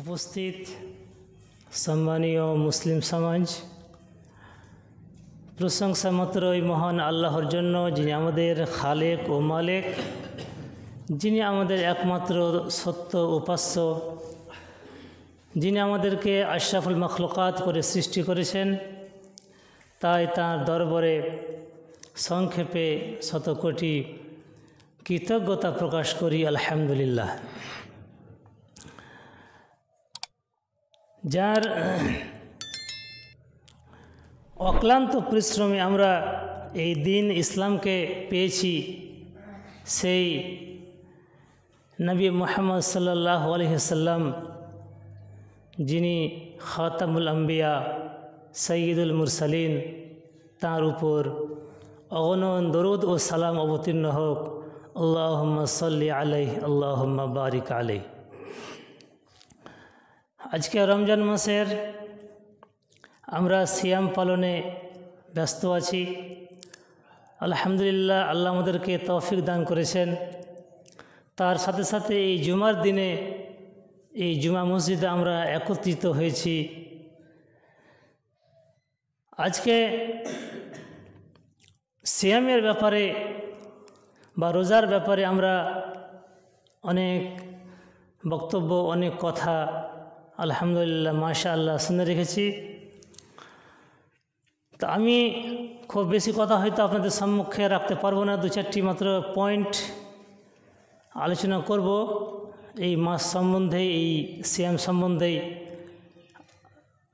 উপস্থিত সম্মানীয় মুসলিম সমাজ, প্রশংসা মাত্র ওই মহান আল্লাহর জন্য, যিনি আমাদের খালেক ও মালেক, যিনি আমাদের একমাত্র সত্য উপাস্য, যিনি আমাদেরকে আশরাফুল মখলুকাত করে সৃষ্টি করেছেন। তাই তাঁর দরবারে সংক্ষেপে শতকোটি কৃতজ্ঞতা প্রকাশ করি, আলহামদুলিল্লাহ। যার অক্লান্ত পরিশ্রমে আমরা এই দিন ইসলামকে পেয়েছি, সেই নবী মুহাম্মদ সাল্লাল্লাহু আলাইহি ওয়াসাল্লাম, যিনি খাতামুল আম্বিয়া সৈয়দুল মুরসালিন, তাঁর উপর অগণন দরুদ ও সালাম অবতীর্ণ হোক। আল্লাহুম্মা সাল্লি আলাইহি, আল্লাহুম্মা বারিক আলাইহি। আজকে রমজান মাসের আমরা সিয়াম পালনে ব্যস্ত আছি। আলহামদুলিল্লাহ, আল্লাহ আমাদেরকে তৌফিক দান করেছেন। তার সাথে সাথে এই জুমার দিনে এই জুমা মসজিদে আমরা একত্রিত হয়েছি। আজকে সিয়ামের ব্যাপারে বা রোজার ব্যাপারে আমরা অনেক বক্তব্য, অনেক কথা আলহামদুলিল্লাহ মাশাআল্লাহ শুনে রেখেছি। তো আমি খুব বেশি কথা হয়তো আপনাদের সম্মুখে রাখতে পারবো না, দু চারটি মাত্র পয়েন্ট আলোচনা করব এই মাস সম্বন্ধে, এই সিয়াম সম্বন্ধেই,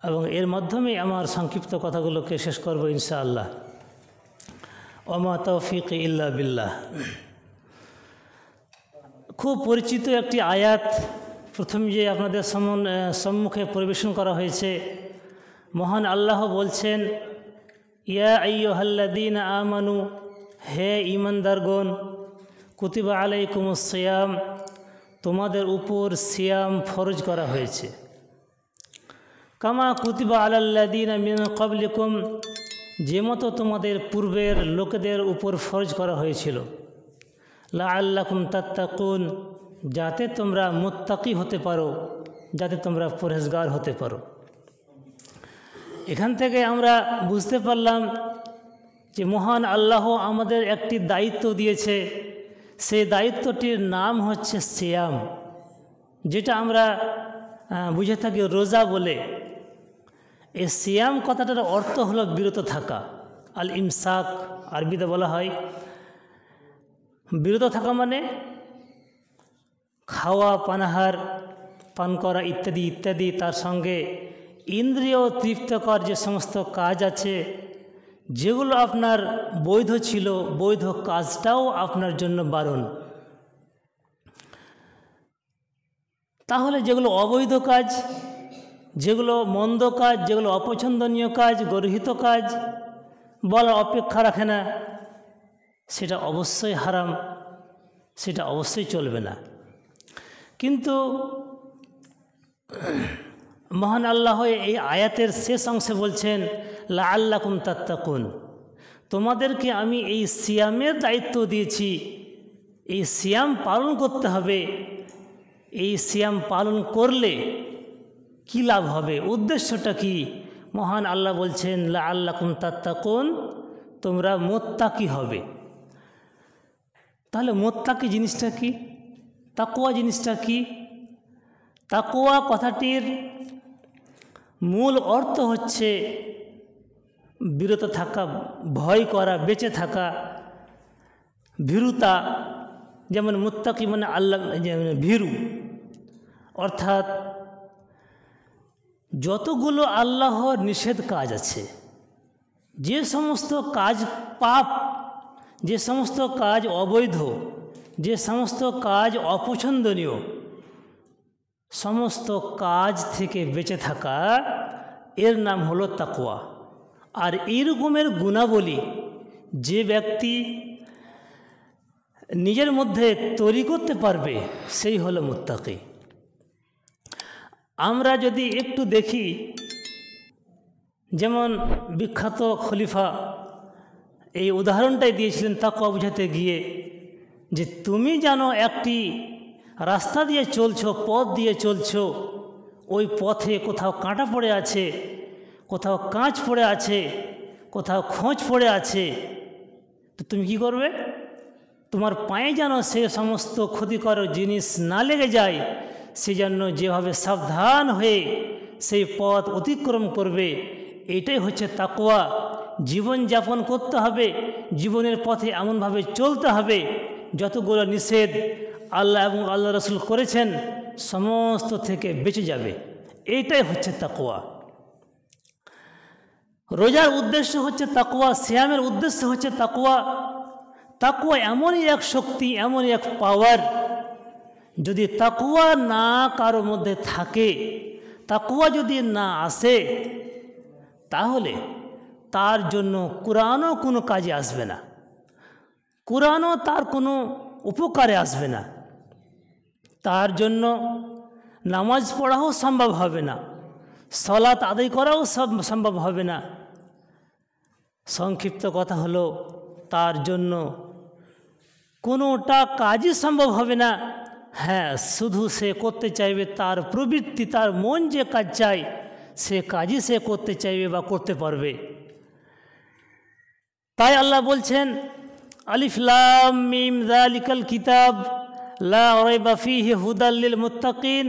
এবং এর মাধ্যমেই আমার সংক্ষিপ্ত কথাগুলোকে শেষ করব ইনশাআল্লাহ। ওমা তৌফিক ইল্লা বিল্লাহ। খুব পরিচিত একটি আয়াত প্রথম যে আপনাদের সম্মুখে পরিবেশন করা হয়েছে। মহান আল্লাহ বলছেন, ইয়া আইয়ুহাল্লাযীনা আমানু, হে ঈমানদারগণ, কুতিবা আলাইকুমুস সিয়াম, তোমাদের উপর সিয়াম ফরজ করা হয়েছে। কামা কুতিবা আলাল্লাযীনা মিন ক্বাবলিকুম, যে মতো তোমাদের পূর্বের লোকেদের উপর ফরজ করা হয়েছিল। লাআল্লাকুম তাত্তাকুন, যাতে তোমরা মুত্তাকি হতে পারো, যাতে তোমরা পরহেজগার হতে পারো। এখান থেকে আমরা বুঝতে পারলাম যে মহান আল্লাহ আমাদের একটি দায়িত্ব দিয়েছে। সেই দায়িত্বটির নাম হচ্ছে সিয়াম, যেটা আমরা বুঝে থাকি রোজা বলে। এই সিয়াম কথাটার অর্থ হলো বিরত থাকা। আল ইমসাক আরবিতে বলা হয়। বিরত থাকা মানে খাওয়া, পানাহার, পান করা ইত্যাদি ইত্যাদি। তার সঙ্গে ইন্দ্রিয় তৃপ্তকর যে সমস্ত কাজ আছে, যেগুলো আপনার বৈধ ছিল, বৈধ কাজটাও আপনার জন্য বারণ। তাহলে যেগুলো অবৈধ কাজ, যেগুলো মন্দ কাজ, যেগুলো অপছন্দনীয় কাজ, গর্হিত কাজ, বলার অপেক্ষা রাখে না, সেটা অবশ্যই হারাম, সেটা অবশ্যই চলবে না। কিন্তু মহান আল্লাহ এই আয়াতের শেষ অংশে বলছেন, লাআল্লাকুম তাত্তাকুন, তোমাদেরকে আমি এই সিয়ামের দায়িত্ব দিয়েছি। এই সিয়াম পালন করতে হবে। এই সিয়াম পালন করলে কি লাভ হবে, উদ্দেশ্যটা কি? মহান আল্লাহ বলছেন, লাআল্লাকুম তাত্তাকুন, তোমরা মুত্তাকি হবে। তাহলে মুত্তাকি জিনিসটা কি? তাকওয়া জিনিসটা কি? তাকওয়া কথাটির মূল অর্থ হচ্ছে বিরত থাকা, ভয় করা, বেঁচে থাকা, ভীরুতা। যেমন মুত্তাকি মানে আল্লাহ, ভীরু, অর্থাৎ যতগুলো আল্লাহর নিষেধ কাজ আছে, যে সমস্ত কাজ পাপ, যে সমস্ত কাজ অবৈধ, যে সমস্ত কাজ অপছন্দনীয়, সমস্ত কাজ থেকে বেঁচে থাকা, এর নাম হলো তাকওয়া। আর এই রকমের গুণাবলী যে ব্যক্তি নিজের মধ্যে তৈরি করতে পারবে, সেই হলো মুত্তাকি। আমরা যদি একটু দেখি, যেমন বিখ্যাত খলিফা এই উদাহরণটাই দিয়েছিলেন তাকওয়া বুঝাতে গিয়ে, যে তুমি যেন একটি রাস্তা দিয়ে চলছো, পথ দিয়ে চলছো, ওই পথে কোথাও কাঁটা পড়ে আছে, কোথাও কাঁচ পড়ে আছে, কোথাও খোঁজ পড়ে আছে, তো তুমি কি করবে? তোমার পায়ে যেন সে সমস্ত ক্ষতিকর জিনিস না লেগে যায়, সেজন্য যেভাবে সাবধান হয়ে সেই পথ অতিক্রম করবে, এইটাই হচ্ছে তাকওয়া। জীবন যাপন করতে হবে, জীবনের পথে এমনভাবে চলতে হবে যতগুলো নিষেধ আল্লাহ এবং আল্লাহ রসুল করেছেন সমস্ত থেকে বেঁচে যাবে। এইটাই হচ্ছে তাকওয়া। রোজার উদ্দেশ্য হচ্ছে তাকওয়া, সিয়ামের উদ্দেশ্য হচ্ছে তাকওয়া। তাকওয়া এমনই এক শক্তি, এমনই এক পাওয়ার, যদি তাকওয়া না কারো মধ্যে থাকে, তাকওয়া যদি না আসে, তাহলে তার জন্য কোরআনও কোনো কাজে আসবে না, কোরআনও তার কোনো উপকারে আসবে না, তার জন্য নামাজ পড়াও সম্ভব হবে না, সালাত আদায় করাও সম্ভব হবে না। সংক্ষিপ্ত কথা হলো, তার জন্য কোনোটা কাজই সম্ভব হবে না। হ্যাঁ, শুধু সে করতে চাইবে, তার প্রবৃত্তি, তার মন যে কাজ চায় সে কাজই সে করতে চাইবে বা করতে পারবে। তাই আল্লাহ বলছেন, আলিফ লাম মিম যালিকাল কিতাব লা রাইবা ফীহি হুদাল লিল মুত্তাকিন,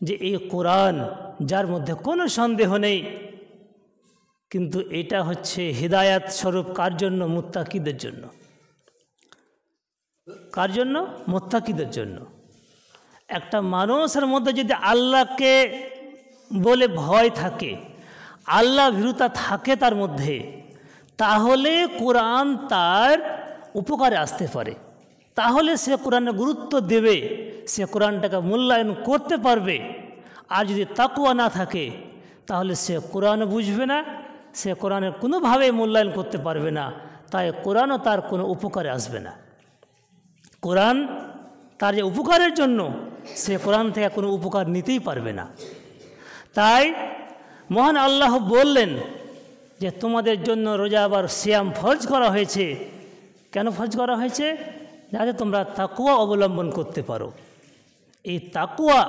যে এই কোরআন যার মধ্যে কোনো সন্দেহ নেই, কিন্তু এটা হচ্ছে হিদায়াত স্বরূপ কার জন্য? মুত্তাকিদের জন্য। কার জন্য? মুত্তাকিদের জন্য। একটা মানুষের মধ্যে যদি আল্লাহকে বলে ভয় থাকে, আল্লাহ ভীরুতা থাকে তার মধ্যে, তাহলে কোরআন তার উপকারে আসতে পারে, তাহলে সে কোরআনে গুরুত্ব দেবে, সে কোরআনটাকে মূল্যায়ন করতে পারবে। আর যদি তাকওয়া না থাকে তাহলে সে কোরআন বুঝবে না, সে কোরআনের কোনোভাবে মূল্যায়ন করতে পারবে না, তাই কোরআনও তার কোনো উপকারে আসবে না। কোরআন তার যে উপকারের জন্য, সে কোরআন থেকে কোনো উপকার নিতেই পারবে না। তাই মহান আল্লাহ বললেন যে তোমাদের জন্য রোজা আবার সিয়াম ফরজ করা হয়েছে। কেন ফরজ করা হয়েছে? যাতে তোমরা তাকওয়া অবলম্বন করতে পারো। এই তাকওয়া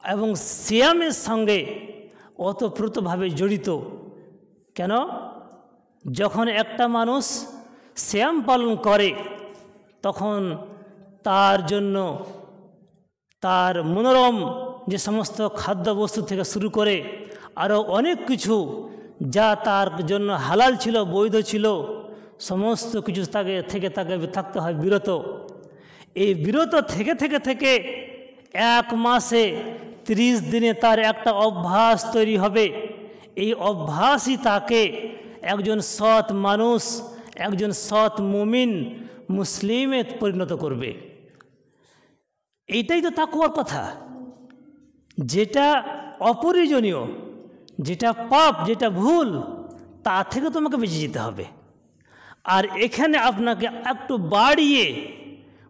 এবং সিয়ামের সঙ্গে ওতপ্রোতভাবে জড়িত। কেন? যখন একটা মানুষ সিয়াম পালন করে, তখন তার জন্য তার মনোরম যে সমস্ত খাদ্যবস্তু থেকে শুরু করে আরও অনেক কিছু যা তার জন্য হালাল ছিল, বৈধ ছিল, সমস্ত কিছু তাকে থাকতে হয় বিরত। এই বিরত থেকে এক মাসে 30 দিনে তার একটা অভ্যাস তৈরি হবে। এই অভ্যাসই তাকে একজন সৎ মানুষ, একজন সৎ মুমিন, মুসলিমে পরিণত করবে। এইটাই তো তাকওয়ার কথা। যেটা অপ্রয়োজনীয়, যেটা পাপ, যেটা ভুল, তা থেকে তোমাকে বেঁচে যেতে হবে। আর এখানে আপনাকে একটু বাড়িয়ে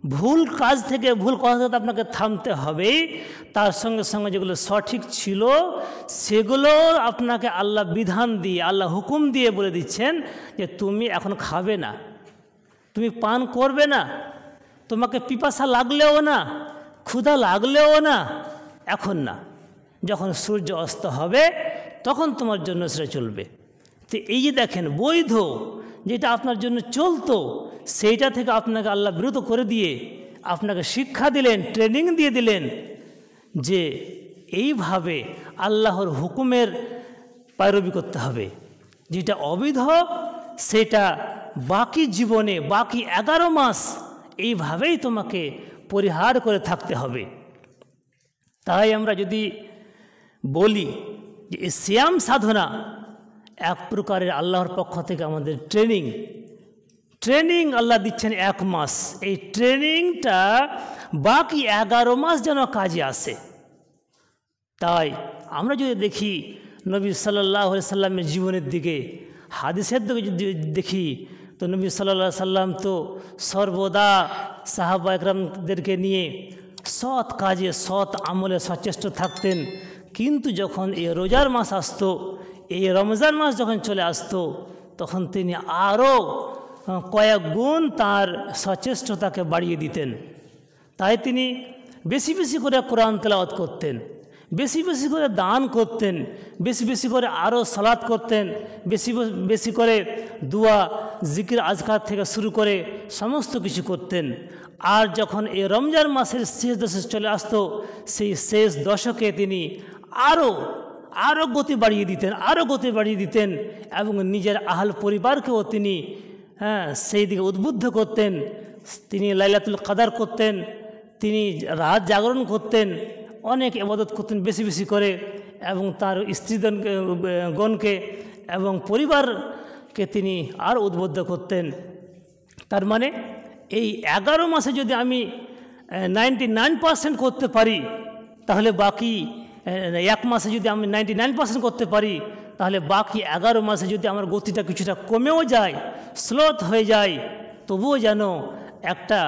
ভুল কাজ থেকে, ভুল কথা থেকে আপনাকে থামতে হবে। তার সঙ্গে সঙ্গে যেগুলো সঠিক ছিল সেগুলো আপনাকে আল্লাহ বিধান দিয়ে, আল্লাহ হুকুম দিয়ে বলে দিচ্ছেন যে তুমি এখন খাবে না, তুমি পান করবে না, তোমাকে পিপাসা লাগলেও না, ক্ষুধা লাগলেও না, এখন না, যখন সূর্য অস্ত হবে তখন তোমার জন্য সেটা চলবে। তো এই যে দেখেন, বৈধ যেটা আপনার জন্য চলতো, সেইটা থেকে আপনাকে আল্লাহ বিরত করে দিয়ে আপনাকে শিক্ষা দিলেন, ট্রেনিং দিয়ে দিলেন যে এইভাবে আল্লাহর হুকুমের পায়রবি করতে হবে। যেটা অবৈধ সেটা বাকি জীবনে, বাকি 11 মাস এইভাবেই তোমাকে পরিহার করে থাকতে হবে। তাই আমরা যদি বলি যে এই সিয়াম সাধনা এক প্রকারের আল্লাহর পক্ষ থেকে আমাদের ট্রেনিং আল্লাহ দিচ্ছেন 1 মাস। এই ট্রেনিংটা বাকি 11 মাস যেন কাজে আসে। তাই আমরা যদি দেখি নবী সাল্লাল্লাহু আলাইহি সাল্লামের জীবনের দিকে, হাদিসের দিকে যদি দেখি, তো নবী সাল্লাল্লাহু আলাইহি সাল্লাম তো সর্বদা সাহাবা একরামদেরকে নিয়ে সৎ কাজে, সৎ আমলে সচেষ্ট থাকতেন। কিন্তু যখন এই রোজার মাস আসতো, এই রমজান মাস যখন চলে আসতো, তখন তিনি আরও কয়েক গুণ তার সচেষ্টতাকে বাড়িয়ে দিতেন। তাই তিনি বেশি বেশি করে কোরআন তেলাওয়াত করতেন, বেশি বেশি করে দান করতেন, বেশি বেশি করে আরও সালাত করতেন, বেশি বেশি করে দুয়া জিকির আজকার থেকে শুরু করে সমস্ত কিছু করতেন। আর যখন এই রমজান মাসের শেষ দশক চলে আসতো, সেই শেষ দশকে তিনি আরও গতি বাড়িয়ে দিতেন এবং নিজের আহল পরিবারকেও তিনি সেই দিকে উদ্বুদ্ধ করতেন। তিনি লাইলাতুল কদর করতেন, তিনি রাত জাগরণ করতেন, অনেক ইবাদত করতেন বেশি বেশি করে, এবং তার স্ত্রীগণকে এবং পরিবারকে তিনি আর উদ্বুদ্ধ করতেন। তার মানে এই 11 মাসে যদি আমি 99% করতে পারি, তাহলে বাকি এক মাসে যদি আমি 99% করতে পারি, তাহলে বাকি 11 মাসে যদি আমার গতিটা কিছুটা কমেও যায়, স্লোথ হয়ে যায়, তবুও যেন একটা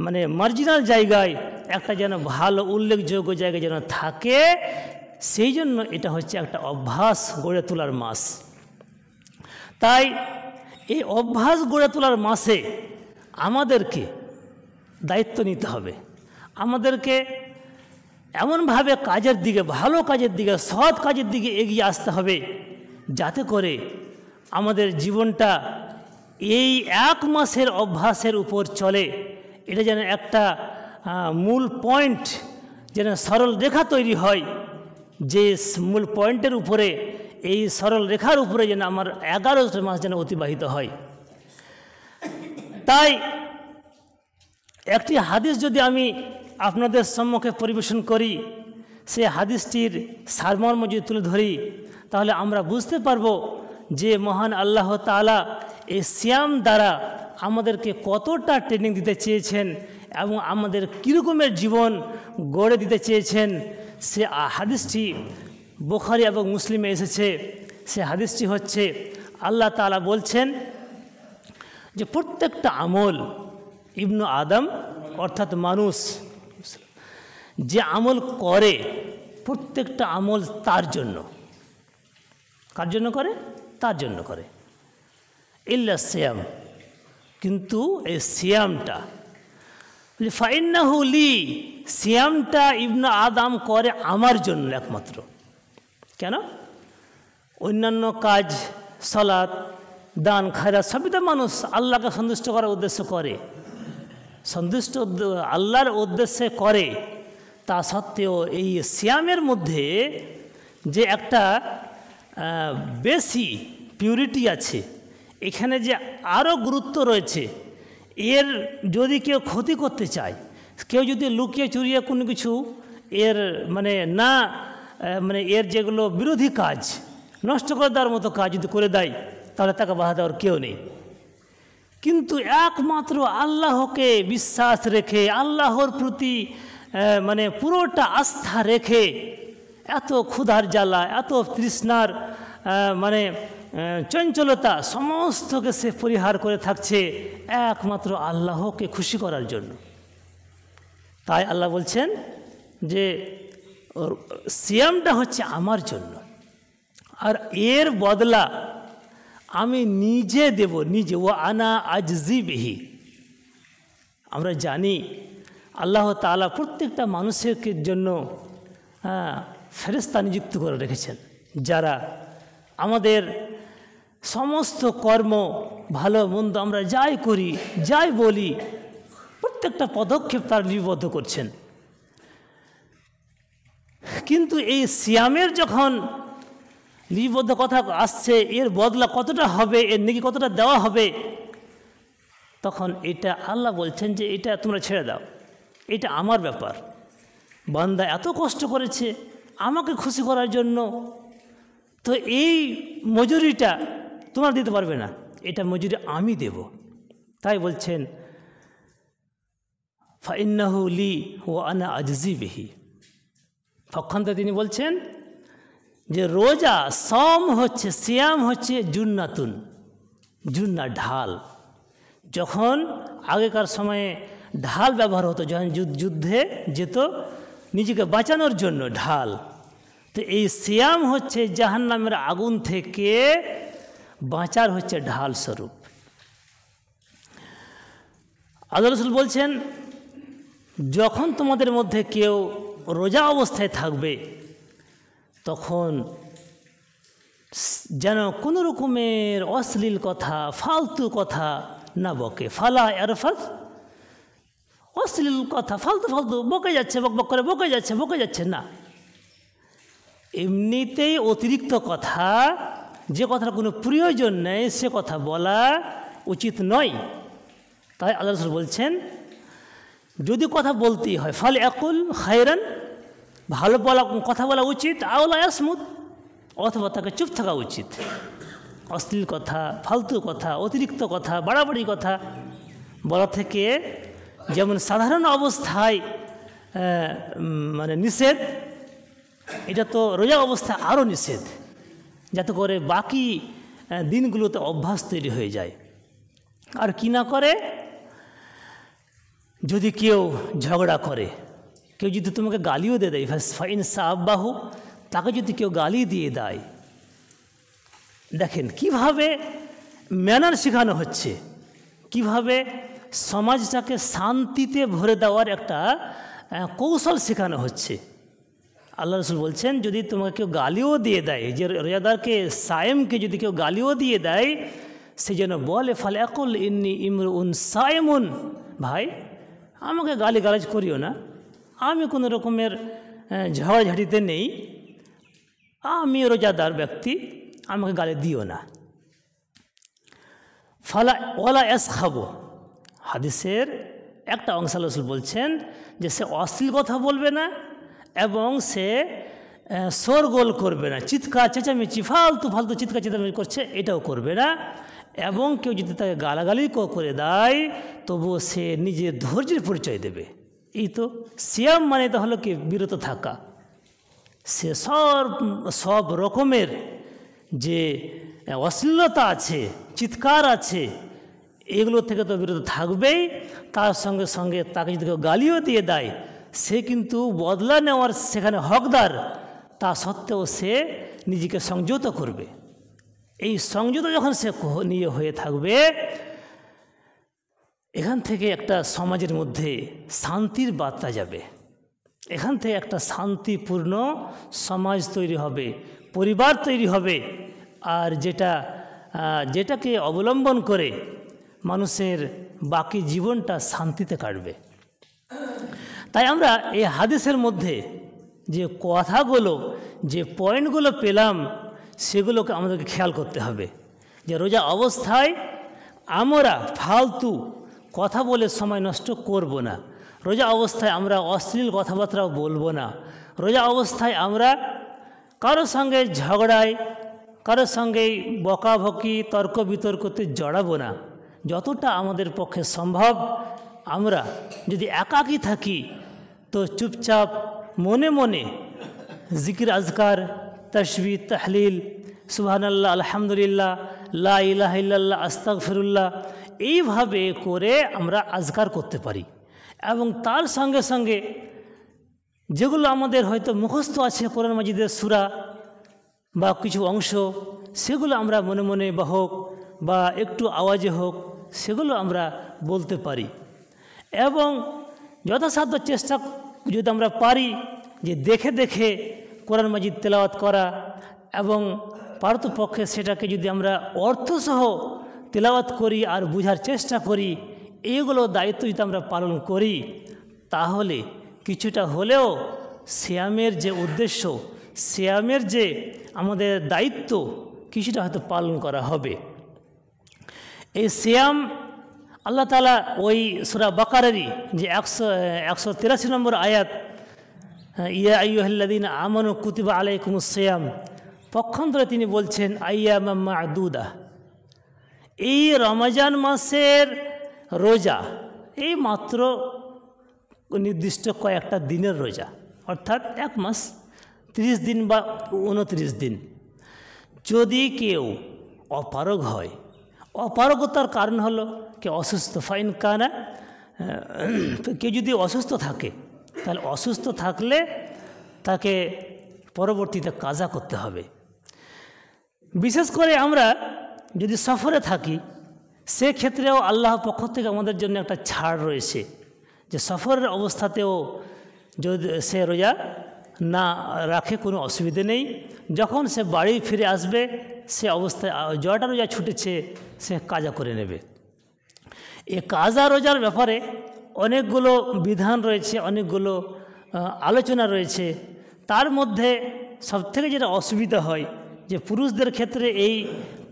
মানে মার্জিনাল জায়গায় একটা যেন ভালো উল্লেখযোগ্য জায়গায় যেন থাকে। সেই জন্য এটা হচ্ছে একটা অভ্যাস গড়ে তোলার মাস। তাই এই অভ্যাস গড়ে তোলার মাসে আমাদেরকে দায়িত্ব নিতে হবে, আমাদেরকে এমনভাবে কাজের দিকে, ভালো কাজের দিকে, সৎ কাজের দিকে এগিয়ে আসতে হবে, যাতে করে আমাদের জীবনটা এই এক মাসের অভ্যাসের উপর চলে। এটা যেন একটা মূল পয়েন্ট, যেন সরল রেখা তৈরি হয়, যে মূল পয়েন্টের উপরে, এই সরল রেখার উপরে যেন আমার 11 মাস যেন অতিবাহিত হয়। তাই একটি হাদিস যদি আমি আপনাদের সম্মুখে পরিবেশন করি, সেই হাদিসটির সারমর্ম যদি তুলে ধরি, তাহলে আমরা বুঝতে পারবো যে মহান আল্লাহ তাআলা এই সিয়াম দ্বারা আমাদেরকে কতটা ট্রেনিং দিতে চেয়েছেন এবং আমাদের কীরকমের জীবন গড়ে দিতে চেয়েছেন। সে হাদিসটি বুখারী এবং মুসলিমে এসেছে। সে হাদিসটি হচ্ছে, আল্লাহ তাআলা বলছেন যে প্রত্যেকটা আমল ইবনু আদম অর্থাৎ মানুষ যে আমল করে, প্রত্যেকটা আমল তার জন্য। কার জন্য করে? তার জন্য করে। ইল্লা সিয়াম, কিন্তু এই সিয়ামটা ফাইন্নাহু লি, সিয়ামটা ইবনু আদম করে আমার জন্য একমাত্র। কেন? অন্যান্য কাজ, সালাত, দান, খায়রাত সবই তো মানুষ আল্লাহকে সন্তুষ্ট করার উদ্দেশ্য করে, সন্তুষ্ট আল্লাহর উদ্দেশ্যে করে। তা সত্ত্বেও এই সিয়ামের মধ্যে যে একটা বেশি পিউরিটি আছে, এখানে যে আরও গুরুত্ব রয়েছে। এর যদি কেউ ক্ষতি করতে চায়, কেউ যদি লুকিয়ে চুরিয়ে কোনো কিছু এর এর যেগুলো বিরোধী কাজ, নষ্ট করে দেওয়ার মতো কাজ যদি করে দেয়, তাহলে তাকে বাধা দেওয়ার কেউ নেই। কিন্তু একমাত্র আল্লাহকে বিশ্বাস রেখে, আল্লাহর প্রতি পুরোটা আস্থা রেখে, এত ক্ষুধার জ্বালা, এত তৃষ্ণার চঞ্চলতা সমস্তকে সে পরিহার করে থাকছে একমাত্র আল্লাহকে খুশি করার জন্য। তাই আল্লাহ বলছেন যে সিয়ামটা হচ্ছে আমার জন্য, আর এর বদলা আমি নিজে দেব, নিজে। ও আনা আজজি বিহি। আমরা জানি আল্লাহ তাআলা প্রত্যেকটা মানুষের জন্য ফেরেশতা নিযুক্ত করে রেখেছেন, যারা আমাদের সমস্ত কর্ম, ভালো মন্দ আমরা যাই করি, যাই বলি, প্রত্যেকটা পদক্ষেপ তার লিপিবদ্ধ করছেন। কিন্তু এই সিয়ামের যখন লিপিবদ্ধ কথা আসছে, এর বদলা কতটা হবে, এর নেকি কতটা দেওয়া হবে, তখন এটা আল্লাহ বলছেন যে এটা তোমরা ছেড়ে দাও, এটা আমার ব্যাপার। বান্দা এত কষ্ট করেছে আমাকে খুশি করার জন্য, তো এই মজুরিটা তোমরা দিতে পারবে না, এটা মজুরি আমি দেব। তাই বলছেন ফাইন্নাহু লি ওয়া আনা আজজি বিহি। পক্ষান্তরে তিনি বলছেন যে রোজা, সম হচ্ছে, সিয়াম হচ্ছে জুন্নাতুন, জুন্না ঢাল। যখন আগেকার সময়ে ঢাল ব্যবহার হতো, যখন যুদ্ধে যেত নিজেকে বাঁচানোর জন্য ঢাল, তো এই সিয়াম হচ্ছে জাহান্নামের আগুন থেকে বাঁচার হচ্ছে ঢাল স্বরূপ। আল্লাহ রাসূল বলছেন, যখন তোমাদের মধ্যে কেউ রোজা অবস্থায় থাকবে তখন যেন কোনো রকমের অশ্লীল কথা, ফালতু কথা না বকে। ফালা ইয়ারফাস, অশ্লীল কথা, ফালতু ফালতু বকে যাচ্ছে, বক বক করে বকে যাচ্ছে না। এমনিতেই অতিরিক্ত কথা, যে কথার কোনো প্রয়োজন নেই সে কথা বলা উচিত নয়। তাই আল্লাহ রাসূল বলছেন, যদি কথা বলতেই হয় ফাল ইয়াকুল খায়রান, ভালো কথা বলা উচিত, আওলা ইয়াসমুত, অথবা তাকে চুপ থাকা উচিত। অশ্লীল কথা, ফালতু কথা, অতিরিক্ত কথা, বাড়াবাড়ি কথা বলা থেকে যেমন সাধারণ অবস্থায় মানে নিষেধ, এটা তো রোজা অবস্থায় আরও নিষেধ, যাতে করে বাকি দিনগুলোতে অভ্যাস তৈরি হয়ে যায়। আর কি না করে, যদি কেউ ঝগড়া করে, কেউ যদি তোমাকে গালিও দিয়ে দেয়, ফাইন সাব্বাহু, তাকে যদি কেউ গালি দিয়ে দেয়, দেখেন কিভাবে ম্যানার শেখানো হচ্ছে, কিভাবে সমাজটাকে শান্তিতে ভরে দেওয়ার একটা কৌশল শেখানো হচ্ছে। আল্লাহ রাসূল বলছেন, যদি তোমাকে কেউ গালিও দিয়ে দেয়, যে রোজাদারকে সায়েমকে যদি কেউ গালিও দিয়ে দেয়, সে যেন বলে ফালাকুল ইন্নী ইমরুন সায়েমুন, ভাই আমাকে গালিগালাজ করিও না, আমি কোনো রকমের ঝগড়াঝাটিতে নেই, আমি রোজাদার ব্যক্তি, আমাকে গালি দিও না। ফালা ওয়ালা ইয়াসখাবু, হাদিসের একটা অংশ আল্লাহ রাসূল বলছেন যে সে অশ্লীল কথা বলবে না এবং সে শোরগোল করবে না, চিৎকার চেঁচামেচি, ফালতু ফালতু চিৎকার চেঁচামেচি করছে এটাও করবে না। এবং কেউ যদি তাকে গালাগালি করে দেয় তবুও সে নিজের ধৈর্যের পরিচয় দেবে। এই তো সিয়াম মানে তো হলো কি বিরত থাকা। সে সব রকমের যে অশ্লীলতা আছে, চিৎকার আছে, এগুলো থেকে তো বিরত থাকবেই। তার সঙ্গে সঙ্গে তাকে যদি কেউ গালিও দিয়ে দেয়, সে কিন্তু বদলা নেওয়ার সেখানে হকদার, তা সত্ত্বেও সে নিজেকে সংযত করবে। এই সংযত যখন সে নিয়ে হয়ে থাকবে, এখান থেকে একটা সমাজের মধ্যে শান্তির বার্তা যাবে, এখান থেকে একটা শান্তিপূর্ণ সমাজ তৈরি হবে, পরিবার তৈরি হবে। আর যেটাকে অবলম্বন করে মানুষের বাকি জীবনটা শান্তিতে কাটবে। তাই আমরা এই হাদিসের মধ্যে যে কথাগুলো, যে পয়েন্টগুলো পেলাম, সেগুলোকে আমাদেরকে খেয়াল করতে হবে যে রোজা অবস্থায় আমরা ফালতু কথা বলে সময় নষ্ট করব না। রোজা অবস্থায় আমরা অশ্লীল কথাবার্তাও বলবো না। রোজা অবস্থায় আমরা কারোর সঙ্গে ঝগড়ায়, কারোর সঙ্গে বকাবকি, তর্ক বিতর্কতে জড়াবো না। যতটা আমাদের পক্ষে সম্ভব আমরা যদি একাকী থাকি তো চুপচাপ মনে মনে জিকির আজকার, তাসবিহ, তাহলিল, সুবহানাল্লাহ, আলহামদুলিল্লাহ, লা ইলাহা ইল্লাল্লাহ, আস্তাগফিরুল্লাহ, এইভাবে করে আমরা আজকার করতে পারি। এবং তার সঙ্গে সঙ্গে যেগুলো আমাদের হয়তো মুখস্থ আছে কোরআন মাজিদের সূরা বা কিছু অংশ, সেগুলো আমরা মনে মনে বা হোক বা একটু আওয়াজে হোক সেগুলো আমরা বলতে পারি। এবং যথাসাধ্য চেষ্টা যদি আমরা পারি যে দেখে দেখে কোরআন মাজিদ তেলাওয়াত করা, এবং পারতপক্ষে সেটাকে যদি আমরা অর্থসহ তেলাওয়াত করি আর বোঝার চেষ্টা করি, এইগুলো দায়িত্ব যদি আমরা পালন করি, তাহলে কিছুটা হলেও সিয়ামের যে উদ্দেশ্য, সিয়ামের যে আমাদের দায়িত্ব, কিছুটা হয়তো পালন করা হবে। এই সিয়াম আল্লাহ তাআলা ওই সূরা বাকারারই যে 183 নম্বর আয়াত, ইয়া আইয়ুহাল্লাযীনা আমানু কুতিবা আলাইকুমুস সিয়াম, পক্ষান্তরে তিনি বলছেন আইয়ামাম মা'দুদা, এই রমজান মাসের রোজা এই মাত্র নির্দিষ্ট কয়েকটা দিনের রোজা, অর্থাৎ 1 মাস 30 দিন বা 29 দিন। যদি কেউ অপারগ হয়, অপারগতার কারণ হলো কেউ অসুস্থ, ফাইন কানা, কেউ যদি অসুস্থ থাকে তাহলে অসুস্থ থাকলে তাকে পরবর্তীতে কাজা করতে হবে। বিশেষ করে আমরা যদি সফরে থাকি, সেক্ষেত্রেও আল্লাহর পক্ষ থেকে আমাদের জন্য একটা ছাড় রয়েছে যে সফরের অবস্থাতেও যদি সে রোজা না রাখে কোনো অসুবিধে নেই, যখন সে বাড়ি ফিরে আসবে সে অবস্থায় জয়টা রোজা ছুটেছে সে কাজা করে নেবে। এই কাজা রোজার ব্যাপারে অনেকগুলো বিধান রয়েছে, অনেকগুলো আলোচনা রয়েছে। তার মধ্যে সবথেকে যেটা অসুবিধা হয় যে পুরুষদের ক্ষেত্রে এই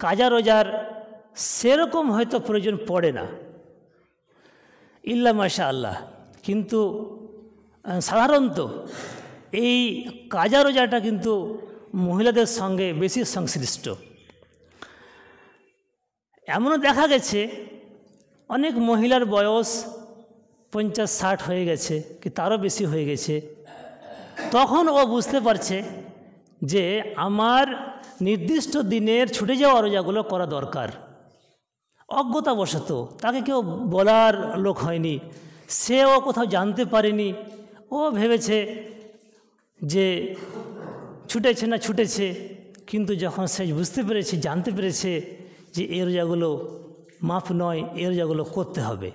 কাজা রোজার সেরকম হয়তো প্রয়োজন পড়ে না, ইল্লা মাশা আল্লাহ, কিন্তু সাধারণত এই কাজা রোজাটা কিন্তু মহিলাদের সঙ্গে বেশি সংশ্লিষ্ট। এমনও দেখা গেছে অনেক মহিলার বয়স 50-60 হয়ে গেছে কি তারও বেশি হয়ে গেছে, তখন ও বুঝতে পারছে যে আমার নির্দিষ্ট দিনের ছুটে যাওয়া রোজাগুলো করা দরকার। অজ্ঞতাবশত তাকে কেউ বলার লোক হয়নি, সেও কোথাও জানতে পারেনি, ও ভেবেছে যে ছুটেছে না ছুটেছে, কিন্তু যখন সে বুঝতে পেরেছে, জানতে পেরেছে যে এই রোজাগুলো মাফ নয়, এই রোজাগুলো করতে হবে,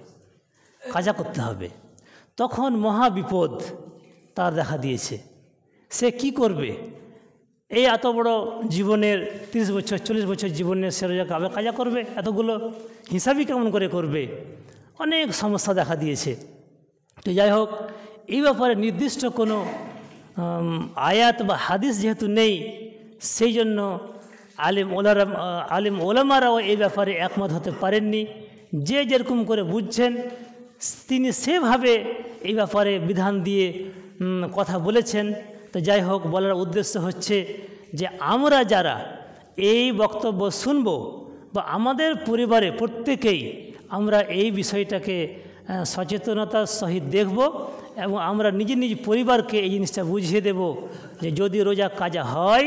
কাজা করতে হবে, তখন মহা বিপদ তার দেখা দিয়েছে। সে কি করবে? এই এত বড় জীবনের 30 বছর 40 বছর জীবনের সে রোজা কাবে কাজা করবে? এতগুলো হিসাবই কেমন করে করবে? অনেক সমস্যা দেখা দিয়েছে। তো যাই হোক, এই ব্যাপারে নির্দিষ্ট কোনো আয়াত বা হাদিস যেহেতু নেই, সেই জন্য আলিম ওলামারাও এই ব্যাপারে একমত হতে পারেননি। যে যেরকম করে বুঝছেন তিনি সেভাবে এই ব্যাপারে বিধান দিয়ে কথা বলেছেন। তো যাই হোক, বলার উদ্দেশ্য হচ্ছে যে আমরা যারা এই বক্তব্য শুনব বা আমাদের পরিবারে প্রত্যেকেই আমরা এই বিষয়টাকে সচেতনতার সহিত দেখব এবং আমরা নিজ নিজ পরিবারকে এই জিনিসটা বুঝিয়ে দেব যে যদি রোজা কাজা হয়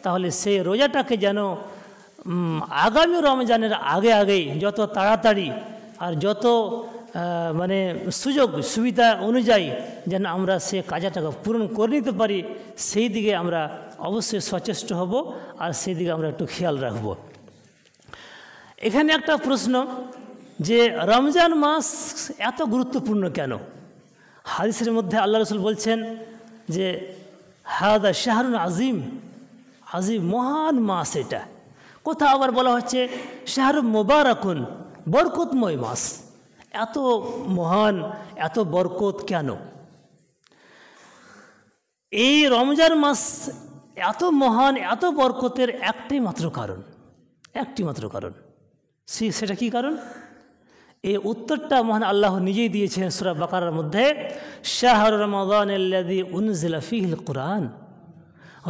তাহলে সেই রোজাটাকে যেন আগামী রমজানের আগেই যত তাড়াতাড়ি আর যত মানে সুযোগ সুবিধা অনুযায়ী যেন আমরা সে কাজাটাকে পূরণ করে নিতে পারি, সেই দিকে আমরা অবশ্যই সচেষ্ট হব আর সেই দিকে আমরা একটু খেয়াল রাখব। এখানে একটা প্রশ্ন যে রমজান মাস এত গুরুত্বপূর্ণ কেন? হাদিসের মধ্যে আল্লাহ রসুল বলছেন যে হাদা শাহরুন আজিম, আজিম মহান মাস এটা। কোথাও আবার বলা হচ্ছে শাহরুন মোবারকুন, বরকতময় মাস। এত মহান, এত বরকত কেন? এই রমজান মাস এত মহান, এত বরকতের একটি মাত্র কারণ। সেটা কি কারণ? এই উত্তরটা মহান আল্লাহ নিজেই দিয়েছেন সূরা বাকারার মধ্যে, শাহরু রমাদানাল্লাযী উনজিলা ফীহিল কুরআন।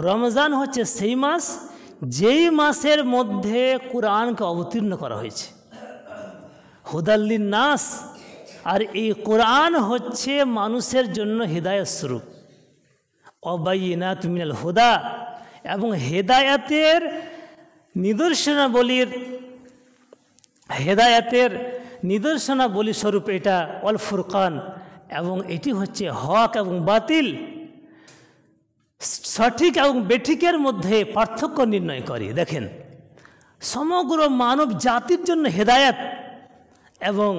রমজান হচ্ছে সেই মাস যেই মাসের মধ্যে কুরআনকে অবতীর্ণ করা হয়েছে, হুদাল্লিন নাস। আর এই কোরআন হচ্ছে মানুষের জন্য হিদায়াত স্বরূপ, অবাইয়িনাতুম মিনাল হুদা, এবং হেদায়াতের নিদর্শনাবলী স্বরূপ এটা অল ফুরকান, এবং এটি হচ্ছে হক এবং বাতিল, সঠিক এবং বেঠিকের মধ্যে পার্থক্য নির্ণয় করে। দেখেন, সমগ্র মানব জাতির জন্য হেদায়াত এবং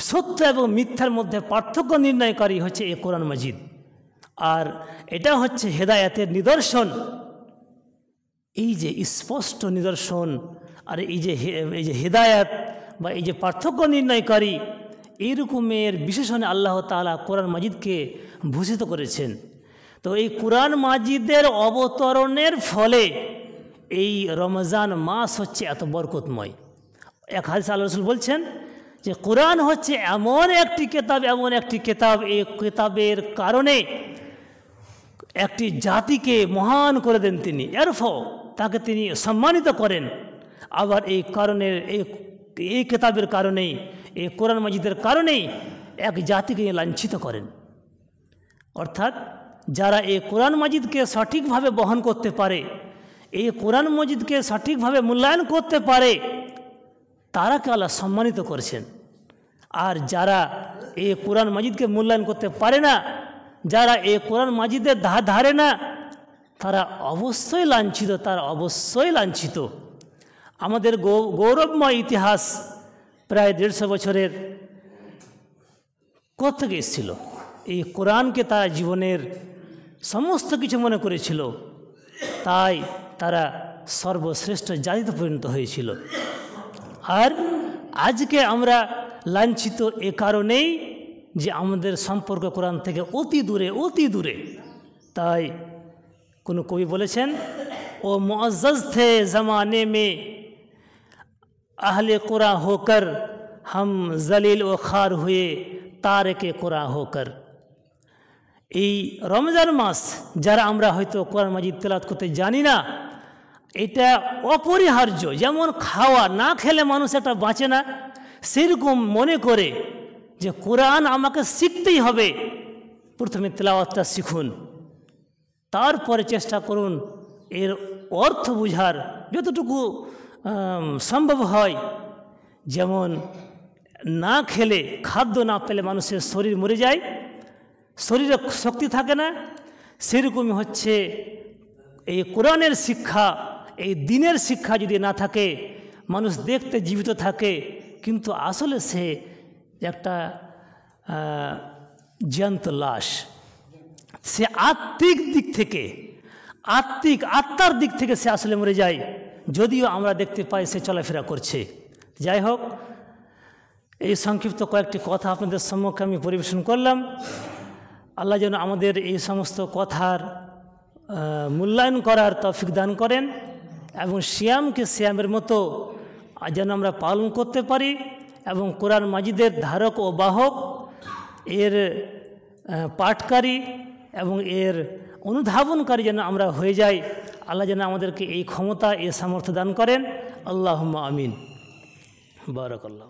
সত্য এবং মিথ্যার মধ্যে পার্থক্য নির্ণয়কারী হচ্ছে এই কোরআন মাজিদ। আর এটা হচ্ছে হেদায়াতের নিদর্শন, এই যে স্পষ্ট নিদর্শন। আর এই যে হেদায়াত বা এই যে পার্থক্য নির্ণয়কারী, এইরকমের বিশেষণে আল্লাহ তাআলা কোরআন মাজিদকে ভূষিত করেছেন। তো এই কোরআন মাজিদের অবতরণের ফলে এই রমজান মাস হচ্ছে এত বরকতময়। এক হাদিসে আল্লাহ রাসূল বলছেন যে কোরআন হচ্ছে এমন একটি কিতাব, এই কিতাবের কারণে একটি জাতিকে মহান করে দেন তিনি, তাকে তিনি সম্মানিত করেন। আবার এই কিতাবের কারণেই, এই কোরআন মাজিদের কারণেই এক জাতিকে লাঞ্ছিত করেন। অর্থাৎ যারা এই কোরআন মাজিদকে সঠিকভাবে বহন করতে পারে, এই কোরআন মাজিদকে সঠিকভাবে মূল্যায়ন করতে পারে, তারাকে আল্লাহ সম্মানিত করেছেন। আর যারা এই কোরআন মাজিদকে মূল্যায়ন করতে পারে না, যারা এই কোরআন মাজিদের ধারে না, তারা অবশ্যই লাঞ্ছিত। আমাদের গৌরবময় ইতিহাস প্রায় 150 বছরের কোথা থেকে এসেছিল? এই কোরআনকে তারা জীবনের সমস্ত কিছু মনে করেছিল, তাই তারা সর্বশ্রেষ্ঠ জাতিতে পরিণত হয়েছিল। আর আজকে আমরা লাঞ্ছিত এ কারণেই যে আমাদের সম্পর্ক কোরআন থেকে অতি দূরে। তাই কোনো কবি বলেছেন, ও মুআজ্জাজ থে জমানে মে আহলে কুরআন হোকর, হাম জলিল ও খার হুয়ে তারেকে কুরআন হোকর। এই রমজান মাস যারা আমরা হয়তো কোরআন মাজিদ তেলাওয়াত করতে জানি না, এটা অপরিহার্য। যেমন খাওয়া, না খেলে মানুষ একটা বাঁচে না, সেরকম মনে করে যে কোরআন আমাকে শিখতেই হবে, প্রথমে তেলাওয়াতটা শিখুন, তারপরে চেষ্টা করুন এর অর্থ বুঝার যতটুকু সম্ভব হয়। যেমন না খেলে, খাদ্য না পেলে মানুষের শরীর মরে যায়, শরীরে শক্তি থাকে না, সেরকমই হচ্ছে এই কোরআনের শিক্ষা, এই দিনের শিক্ষা যদি না থাকে, মানুষ দেখতে জীবিত থাকে কিন্তু আসলে সে একটা জ্যান্ত লাশ। সে আত্মার দিক থেকে সে আসলে মরে যায়, যদিও আমরা দেখতে পাই সে চলাফেরা করছে। যাই হোক, এই সংক্ষিপ্ত কয়েকটি কথা আপনাদের সম্মুখে আমি পরিবেশন করলাম। আল্লাহ যেন আমাদের এই সমস্ত কথার মূল্যায়ন করার তৌফিক দান করেন এবং সিয়ামকে সিয়ামের মতো যেন আমরা পালন করতে পারি এবং কোরআন মাজিদের ধারক ও বাহক, এর পাঠকারী এবং এর অনুধাবনকারী যেন আমরা হয়ে যাই। আল্লাহ যেন আমাদেরকে এই ক্ষমতা, এই সামর্থ্য দান করেন। আল্লাহুম্মা আমিন। বারাকাল্লাহ।